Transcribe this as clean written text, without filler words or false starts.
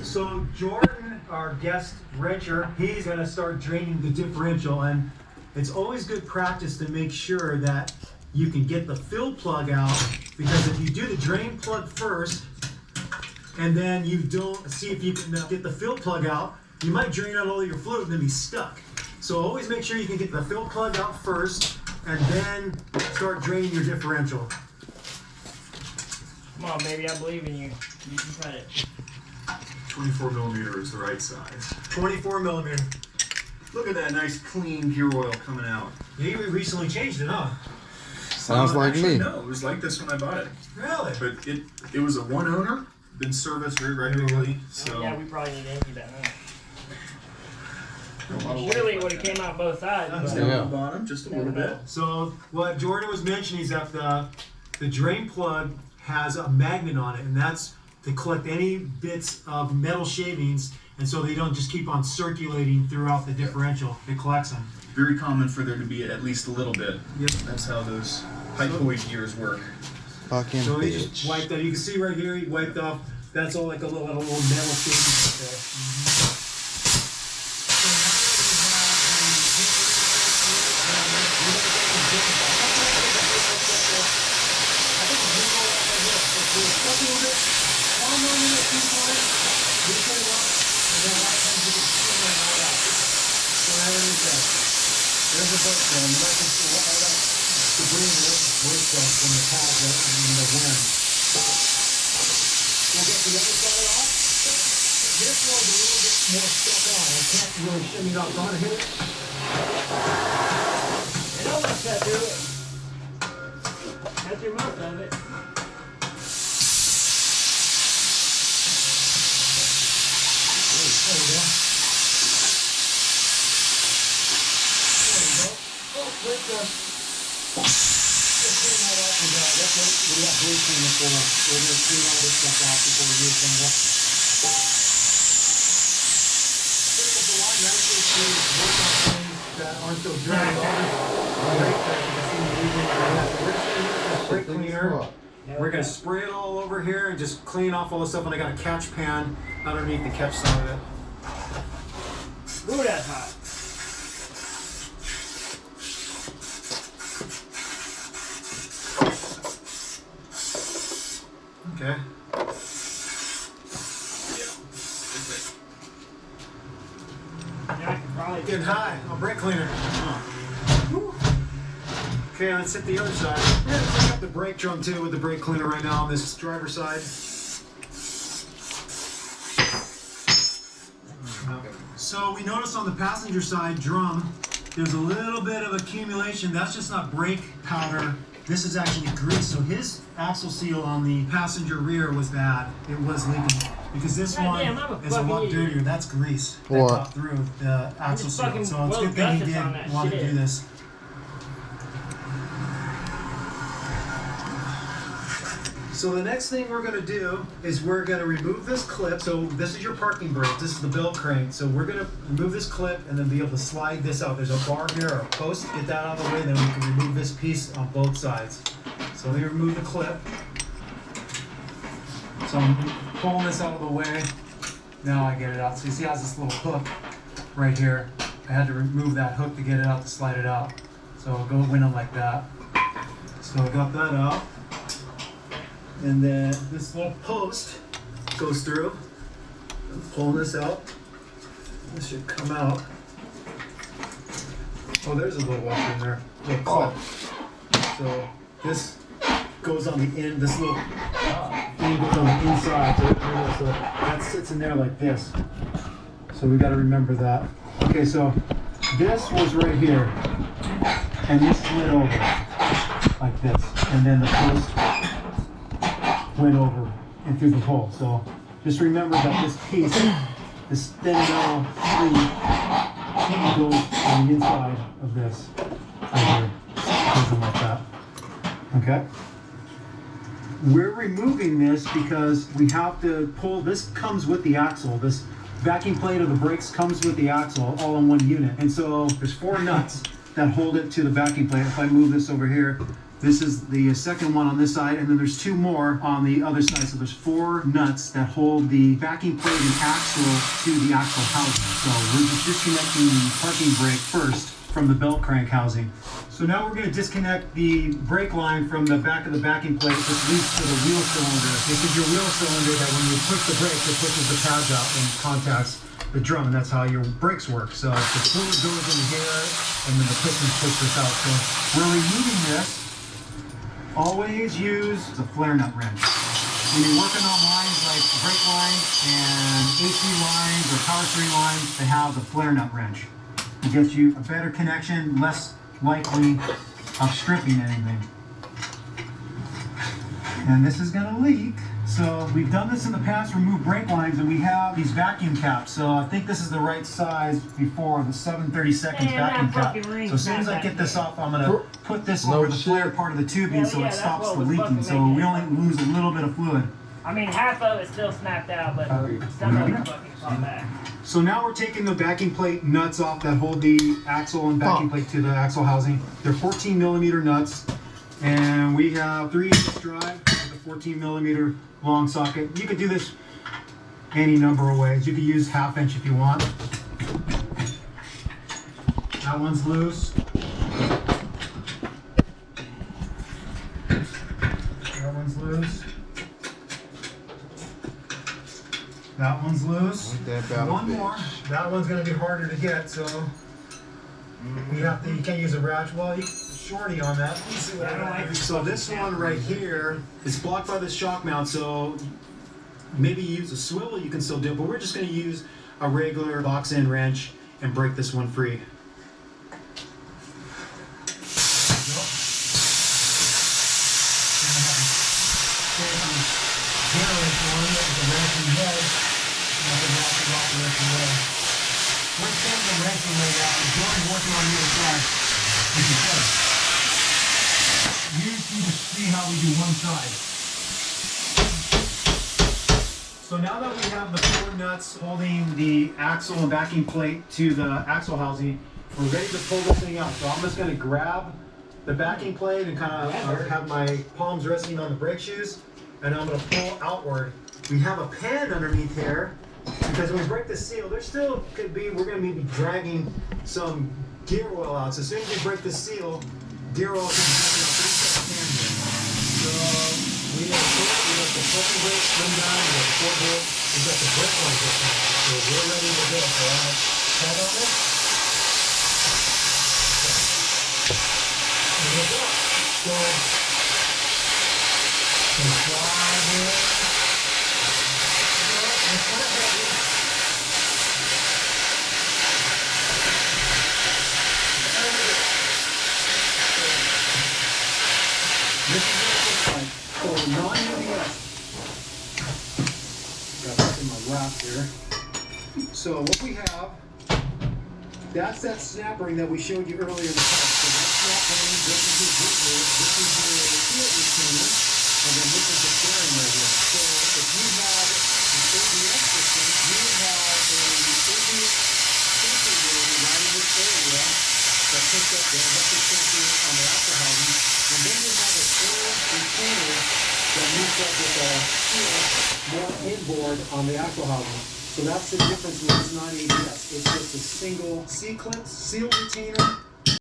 So Jordan, our guest wrencher, he's gonna start draining the differential, and it's always good practice to make sure that you can get the fill plug out, because if you do the drain plug first and then you don't see if you can get the fill plug out, you might drain out all of your fluid and then be stuck. So always make sure you can get the fill plug out first and then start draining your differential. Come on, baby, I believe in you. You can cut it. 24 millimeter is the right size. 24 millimeter. Look at that nice clean gear oil coming out. Yeah, you recently changed it, huh? Sounds like actually, me. No, it was like this when I bought it. Really? But it was a one owner, been serviced very regularly, so. Yeah, we probably need to empty that now. A lot of Surely it life would have like came out both sides. that. But Down Yeah. the bottom, just a little bit. So what Jordan was mentioning is that the drain plug has a magnet on it, and that's to collect any bits of metal shavings, and so they don't just keep on circulating throughout the differential. It collects them. Very common for there to be at least a little bit. Yep. That's how those hypoid gears work. Fucking So he just bitch. wiped that. You can see right here, he wiped off. That's all like a little metal shavings right there. There's a boat there, and you can see all that debris and waste stuff from the pad in the wind. We'll get the other side off. This one's a little bit more stuck on. I can't really shimmy it off. Do you want to hit it? it almost cut through it. Cut through most of it. There we go. Let's clean that up with we got blue cleaner for us. We're going to clean all this stuff off before we use it up. Circles a lot nicely to work on things that aren't so dry. Brake cleaner. We're going to spray it all over here and just clean off all the stuff, and I got a catch pan underneath to catch some of it. Ooh, that's hot. Okay. Yeah, I could probably Getting high on brake cleaner. Okay, let's hit the other side. We're gonna pick up the brake drum too with the brake cleaner right now on this driver's side. So we noticed on the passenger side drum, there's a little bit of accumulation. That's just not brake powder. This is actually grease. So his axle seal on the passenger rear was bad. It was leaking. Because this Goddamn, one I'm a is a lot fucking idiot. dirtier. That's grease that What? got through the axle just seal. fucking So it's a well good thing he gusset on that did want to shit. do this. So the next thing we're gonna do is we're gonna remove this clip. So this is your parking brake. This is the bell crank. So we're gonna remove this clip and then be able to slide this out. There's a bar here or a post. Get that out of the way. Then we can remove this piece on both sides. So let me remove the clip. So I'm pulling this out of the way. Now I get it out. So you see how it has this little hook right here. I had to remove that hook to get it out, to slide it out. So I'll go in it like that. So I got that out. And then this little post goes through. I'm pulling this out. This should come out. Oh, there's a little washer in there. Little clip. So this goes on the end. This little thing goes on the inside. So that sits in there like this. So we got to remember that. Okay, so this was right here, and this slid over like this, and then the post went over and through the hole. So just remember that this piece, this thin metal sleeve, goes on the inside of this right here. Something like that. Okay? We're removing this because we have to pull, this comes with the axle. This backing plate of the brakes comes with the axle all in one unit. And so there's 4 nuts that hold it to the backing plate. If I move this over here, This is the second one on this side, and then there's two more on the other side. So there's 4 nuts that hold the backing plate and axle to the axle housing. So we're just disconnecting the parking brake first from the belt crank housing. So now we're going to disconnect the brake line from the back of the backing plate, which leads to the wheel cylinder. This is your wheel cylinder that when you push the brake, it pushes the pads out and contacts the drum, and that's how your brakes work. So the fluid goes in here, and then the pistons push this out. So we're removing this. Always use a flare nut wrench. When you're working on lines like brake lines and AC lines or power steering lines, they have the flare nut wrench. It gets you a better connection, less likely of stripping anything. And this is gonna leak. So we've done this in the past, remove brake lines, and we have these vacuum caps. So I think this is the right size before the 7/32 vacuum cap. So as soon as I get this off, I'm gonna put this over the flare part of the tubing so it stops the leaking. So we only lose a little bit of fluid. I mean, half of it's still snapped out, but some of it's fucking popped back. So now we're taking the backing plate nuts off that hold the axle and backing plate to the axle housing. They're 14mm nuts, and we have 3/8 drive with a 14mm long socket. You could do this any number of ways. You could use 1/2 inch if you want. That one's loose. That one's loose. That one's loose. One more. That one's gonna be harder to get, so you have to. You can't use a ratchet. Well, you shorty on that. Let's see what I do. So this one right here is blocked by the shock mount. So maybe use a swivel. You can still do it, but we're just gonna use a regular box end wrench and break this one free. See how we do one side. So now that we have the 4 nuts holding the axle and backing plate to the axle housing, we're ready to pull this thing out. So I'm just going to grab the backing plate and kind of have my palms resting on the brake shoes, and I'm going to pull outward. We have a pan underneath here because when we break the seal, there still could be, we're going to be dragging some gear oil out. So as soon as we break the seal, gear oil can be taken out. So we have the fucking brake slim down, we have the 4 bolt, we've got the brake line just now. So we're ready to go. So I'm head on it. And we'll go. So and slide in. It's kind of heavy. This is what it looks like for non-UBS. Got this in my lap here. So what we have, that's that snap ring that we showed you earlier in the test. So that snap ring, this is your grip ring, this is your field retainer, and then this is the bearing right here. So if you have an ABS system, you have a ABS sensor right in this area that picks up the electric sensor on the axle housing, and then you have a full retainer that moves up with a seal more inboard on the axle housing. So that's the difference with this non-ABS. It's just a single C-clip seal retainer